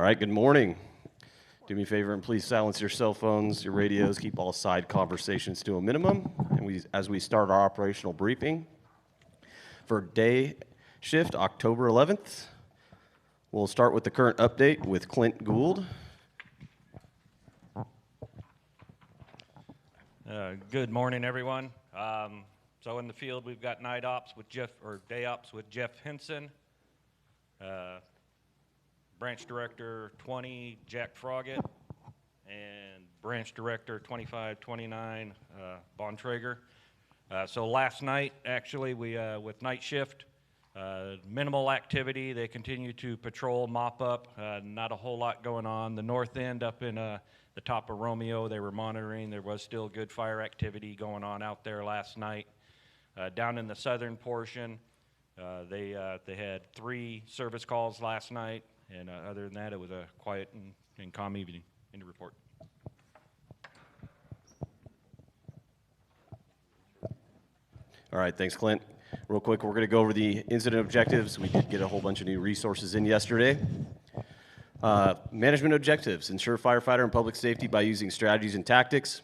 All right, good morning. Do me a favor and please silence your cell phones, your radios, keep all side conversations to a minimum. And as we start our operational briefing for day shift, October 11th, we'll start with the current update with Clint Gould. Good morning, everyone. So in the field, we've got night ops with day ops with Jeff Henson. Branch Director 20, Jack Froggett, and Branch Director 2529, Bon Traeger. So last night, actually, we with night shift, minimal activity. They continue to patrol, mop up. Not a whole lot going on. The north end up in the top of Romeo, they were monitoring. There was still good fire activity going on out there last night. Down in the southern portion, they had 3 service calls last night. And other than that, it was a quiet and calm evening. End of report. All right, thanks, Clint. Real quick, we're going to go over the incident objectives. We did get a whole bunch of new resources in yesterday. Management objectives: ensure firefighter and public safety by using strategies and tactics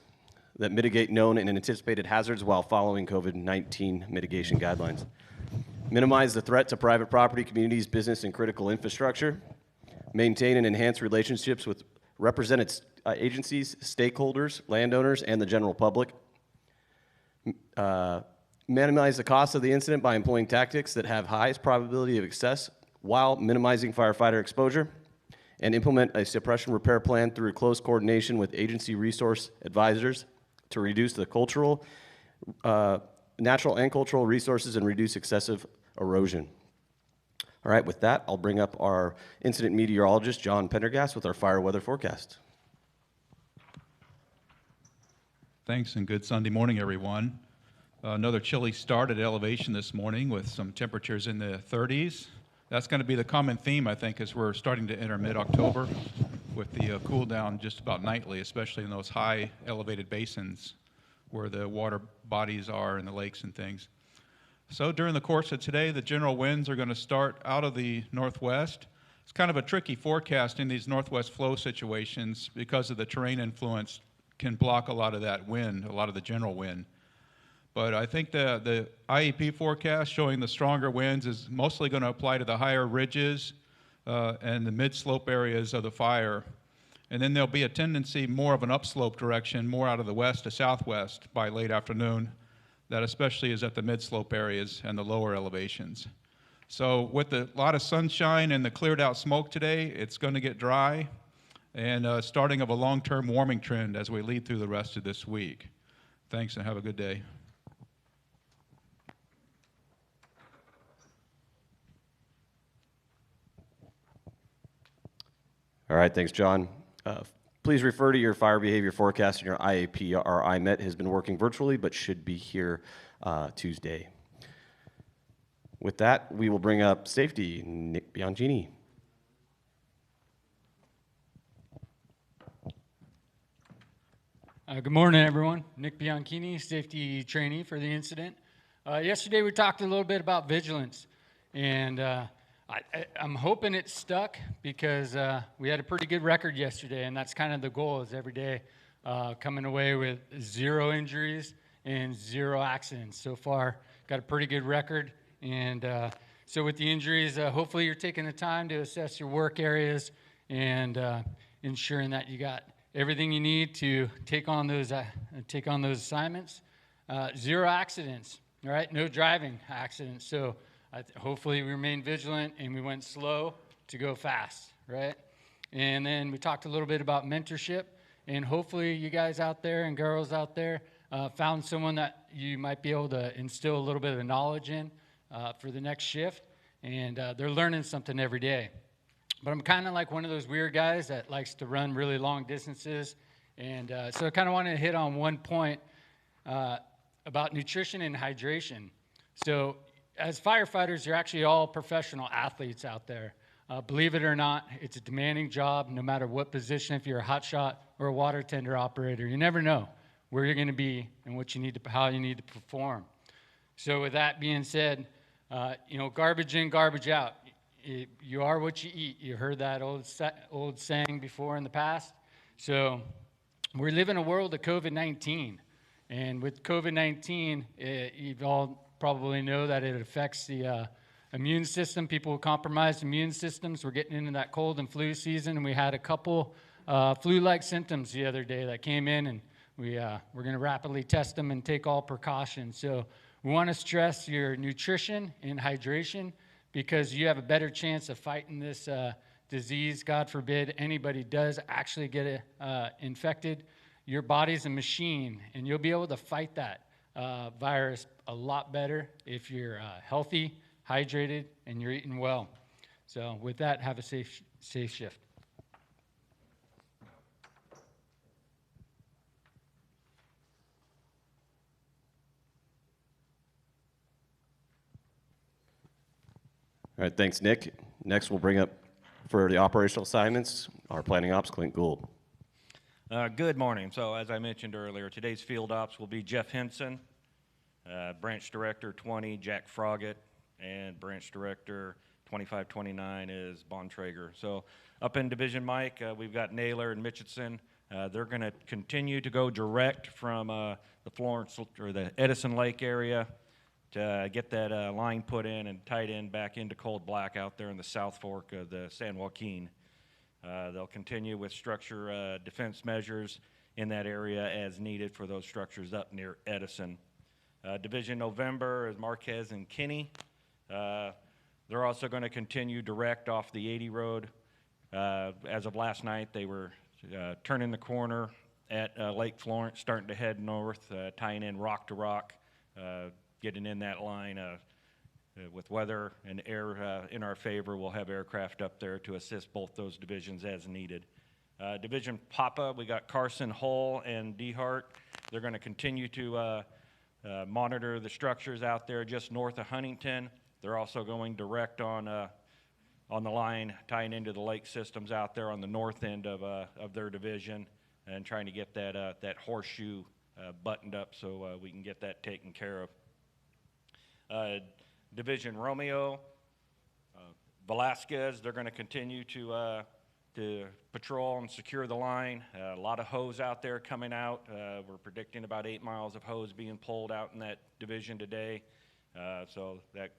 that mitigate known and anticipated hazards while following COVID-19 mitigation guidelines. Minimize the threat to private property, communities, business, and critical infrastructure. Maintain and enhance relationships with represented agencies, stakeholders, landowners, and the general public. Minimize the cost of the incident by employing tactics that have highest probability of success while minimizing firefighter exposure. And implement a suppression repair plan through close coordination with agency resource advisors to reduce the natural and cultural resources and reduce excessive erosion. All right, with that, I'll bring up our incident meteorologist, John Pendergast, with our fire weather forecast. Thanks, and good Sunday morning, everyone. Another chilly start at elevation this morning with some temperatures in the 30s. That's going to be the common theme, I think, as we're starting to enter mid-October with the cool down just about nightly, especially in those high elevated basins where the water bodies are in the lakes and things. So during the course of today, the general winds are going to start out of the northwest. It's kind of a tricky forecast in these northwest flow situations because of the terrain influence can block a lot of that wind, a lot of the general wind. But I think the IEP forecast showing the stronger winds is mostly going to apply to the higher ridges and the mid-slope areas of the fire. And then there'll be a tendency more of an upslope direction, more out of the west to southwest by late afternoon. That especially is at the mid-slope areas and the lower elevations. So with a lot of sunshine and the cleared out smoke today, it's going to get dry and starting of a long-term warming trend as we lead through the rest of this week. Thanks and have a good day. All right, thanks, John. Please refer to your fire behavior forecast in your IAP. Our IMET has been working virtually, but should be here Tuesday. With that, we will bring up safety. Nick Bianchini. Good morning, everyone. Nick Bianchini, safety trainee for the incident. Yesterday, we talked a little bit about vigilance, and I'm hoping it stuck because we had a pretty good record yesterday, and that's kind of the goal is every day coming away with 0 injuries and 0 accidents. So far, got a pretty good record, and so with the injuries, hopefully you're taking the time to assess your work areas and ensuring that you got everything you need to take on those assignments. 0 accidents, all right? No driving accidents. So hopefully we remain vigilant and we went slow to go fast, right? And then we talked a little bit about mentorship, and hopefully you guys out there and girls out there found someone that you might be able to instill a little bit of knowledge in for the next shift, and they're learning something every day. But I'm kind of like one of those weird guys that likes to run really long distances, and so I kind of wanted to hit on one point about nutrition and hydration. So as firefighters, you're actually all professional athletes out there. Believe it or not, it's a demanding job no matter what position, if you're a hot shot or a water tender operator. You never know where you're going to be and what you need to, how you need to perform. So with that being said, garbage in, garbage out. you are what you eat. You heard that old saying before in the past. So we live in a world of COVID-19. And with COVID-19, you all probably know that it affects the immune system. People with compromised immune systems. We're getting into that cold and flu season, and we had a couple flu-like symptoms the other day that came in, and we're going to rapidly test them and take all precautions. So we want to stress your nutrition and hydration, because you have a better chance of fighting this disease. God forbid anybody does actually get infected. Your body's a machine, and you'll be able to fight that virus a lot better if you're healthy, hydrated, and you're eating well. So with that, have a safe shift. All right, thanks, Nick. Next, we'll bring up for the operational assignments, our planning ops, Clint Gould. Good morning. So as I mentioned earlier, today's field ops will be Jeff Henson, Branch Director 20, Jack Froggatt, and Branch Director 2529 is Bontrager. So up in Division Mike, we've got Naylor and Mitchison. They're going to continue to go direct from the Florence or the Edison Lake area to get that line put in and tied in back into Cold Black out there in the South Fork of the San Joaquin. They'll continue with structure defense measures in that area as needed for those structures up near Edison. Division November is Marquez and Kinney. They're also going to continue direct off the 80 road. As of last night, they were turning the corner at Lake Florence, starting to head north, tying in rock to rock, getting in that line. With weather and air in our favor, we'll have aircraft up there to assist both those divisions as needed. Division Papa, we got Carson, Hull, and DeHart. They're going to continue to monitor the structures out there just north of Huntington. They're also going direct on the line, tying into the lake systems out there on the north end of their division, and trying to get that horseshoe buttoned up so we can get that taken care of. Division Romeo, Velasquez, they're going to continue to patrol and secure the line. A lot of hose out there coming out. We're predicting about 8 miles of hose being pulled out in that division today. So that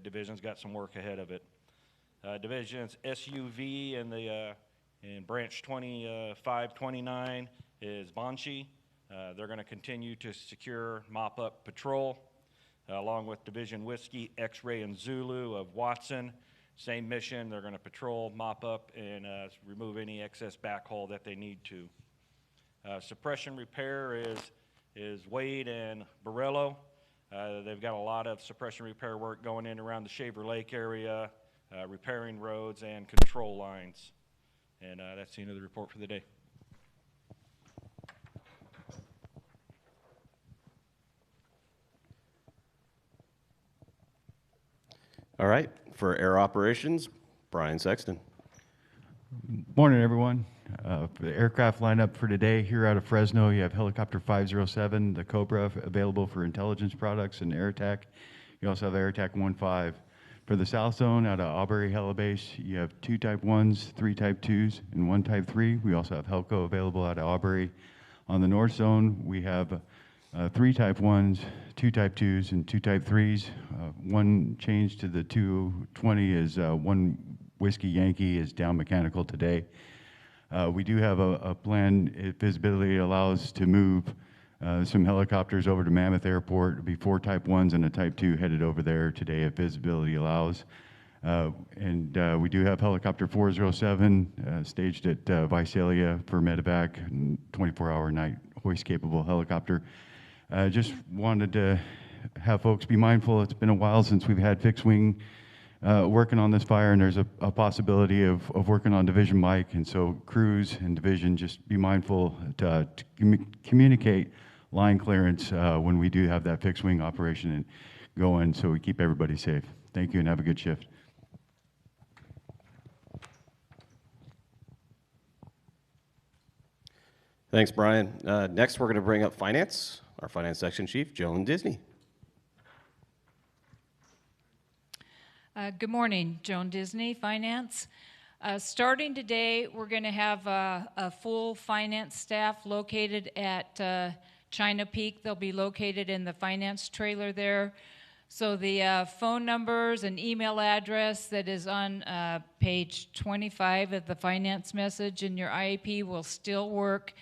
division's got some work ahead of it. Divisions SUV and in branch 2529 is Banshee. They're going to continue to secure mop-up patrol. Along with Division Whiskey, X-Ray, and Zulu of Watson. Same mission. They're going to patrol, mop up, and remove any excess backhaul that they need to. Suppression repair is Wade and Borello. They've got a lot of suppression repair work going in around the Shaver Lake area, repairing roads and control lines. And that's the end of the report for the day. All right, for air operations, Brian Sexton. Morning, everyone. For the aircraft lineup for today, here out of Fresno, you have Helicopter 507, the Cobra, available for intelligence products and air attack. You also have Air Attack 15. For the South Zone, out of Aubrey Helibase, you have 2 Type 1s, 3 Type 2s, and 1 Type 3. We also have Helco available out of Aubrey. On the North Zone, we have 3 Type 1s, 2 Type 2s, and 2 Type 3s. One change to the 220 is 1 Whiskey Yankee is down mechanical today. We do have a plan, if visibility allows, to move some helicopters over to Mammoth Airport. It'll be 4 Type 1s and a Type 2 headed over there today if visibility allows. And we do have Helicopter 407 staged at Visalia for medevac, 24-hour night hoist-capable helicopter. Just wanted to have folks be mindful. It's been a while since we've had fixed wing working on this fire, and there's a possibility of working on Division Mike, and so crews and division, just be mindful to communicate line clearance when we do have that fixed wing operation going, so we keep everybody safe. Thank you, and have a good shift. Thanks, Brian. Next, we're going to bring up finance. Our finance section chief, Joan Disney. Good morning, Joan Disney, Finance. Starting today, we're going to have a full finance staff located at China Peak. They'll be located in the finance trailer there. So the phone numbers and email address that is on page 25 of the finance message in your IEP will still work,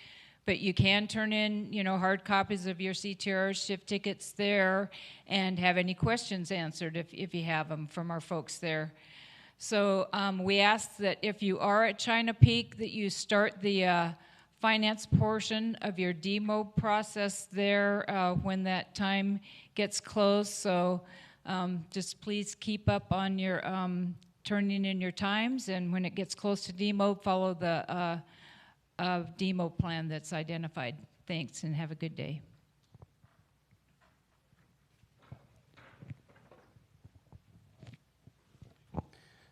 but you can turn in, hard copies of your CTR shift tickets there and have any questions answered if you have them from our folks there. So we ask that if you are at China Peak, that you start the finance portion of your demo process there when that time gets close. So just please keep up on your turning in your times, and when it gets close to demo, follow the demo plan that's identified. Thanks, and have a good day.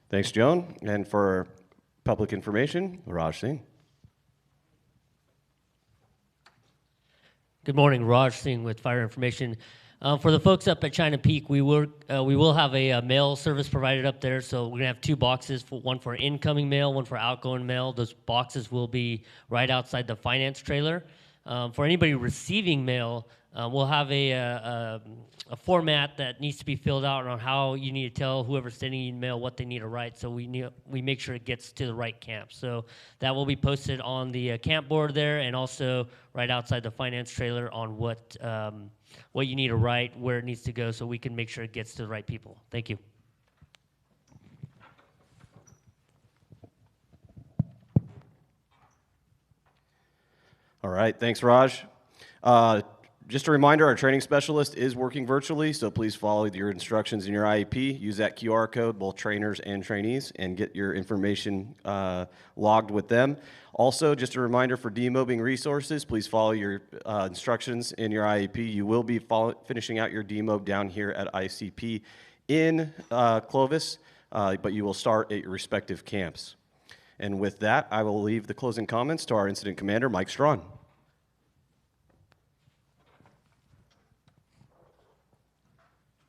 Thanks, Joan. And for public information, Raj Singh. Good morning, Raj Singh with Fire Information. For the folks up at China Peak, we will have a mail service provided up there. So we're gonna have 2 boxes, one for incoming mail, one for outgoing mail. Those boxes will be right outside the finance trailer. For anybody receiving mail, we'll have a format that needs to be filled out on how you need to tell whoever's sending you mail what they need to write, so we make sure it gets to the right camp. So that will be posted on the camp board there, and also right outside the finance trailer on what you need to write, where it needs to go, so we can make sure it gets to the right people. Thank you. All right, thanks, Raj. Just a reminder, our training specialist is working virtually, so please follow your instructions in your IEP. Use that QR code, both trainers and trainees, and get your information logged with them. Also, just a reminder for demobbing resources, please follow your instructions in your IEP. You will be finishing out your demob down here at ICP in Clovis, but you will start at your respective camps. And with that, I will leave the closing comments to our incident commander, Mike Strawn.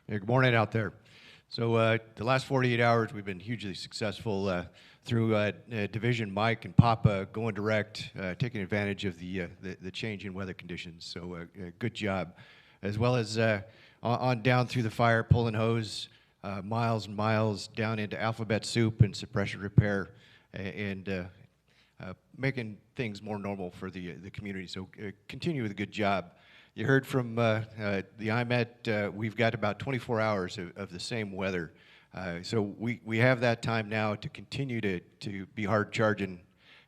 Hey, good morning out there. So the last 48 hours, we've been hugely successful through Division Mike and Papa going direct, taking advantage of the change in weather conditions. So good job. As well as on down through the fire, pulling hose, miles and miles down into alphabet soup and suppression repair, and making things more normal for the community. So continue with a good job. You heard from the IMET, we've got about 24 hours of the same weather. So we have that time now to continue to be hard charging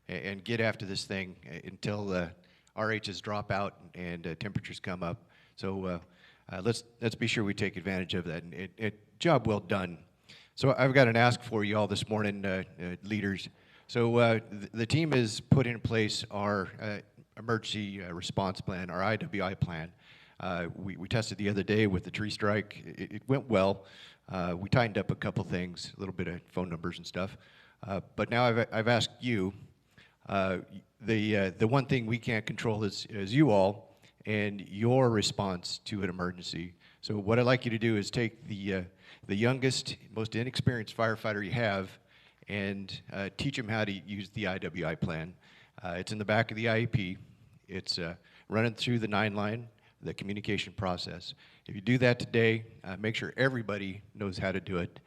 and get after this thing until RHs drop out and temperatures come up. So let's be sure we take advantage of that. And job well done. So I've got an ask for you all this morning, leaders. So the team has put in place our emergency response plan, our IWI plan. We tested the other day with the tree strike. It went well. We tightened up a couple things, a little bit of phone numbers and stuff. But now I've asked you, the one thing we can't control is you all and your response to an emergency. So what I'd like you to do is take the youngest, most inexperienced firefighter you have and teach them how to use the IWI plan. It's in the back of the IEP. It's running through the 9-line, the communication process. If you do that today, make sure everybody knows how to do it.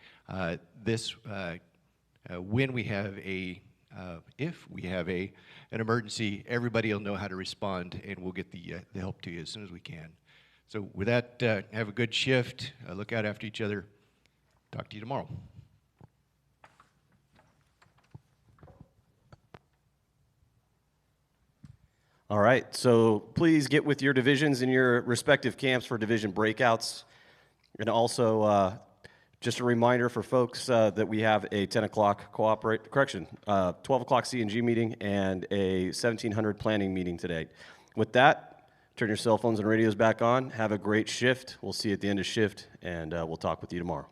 When we have if we have an emergency, everybody will know how to respond, and we'll get the help to you as soon as we can. So with that, have a good shift. Look out after each other. Talk to you tomorrow. All right, so please get with your divisions in your respective camps for division breakouts. And also, just a reminder for folks that we have a 10 o'clock 12 o'clock C&G meeting and a 1700 planning meeting today. With that, turn your cell phones and radios back on. Have a great shift. We'll see you at the end of shift, and we'll talk with you tomorrow.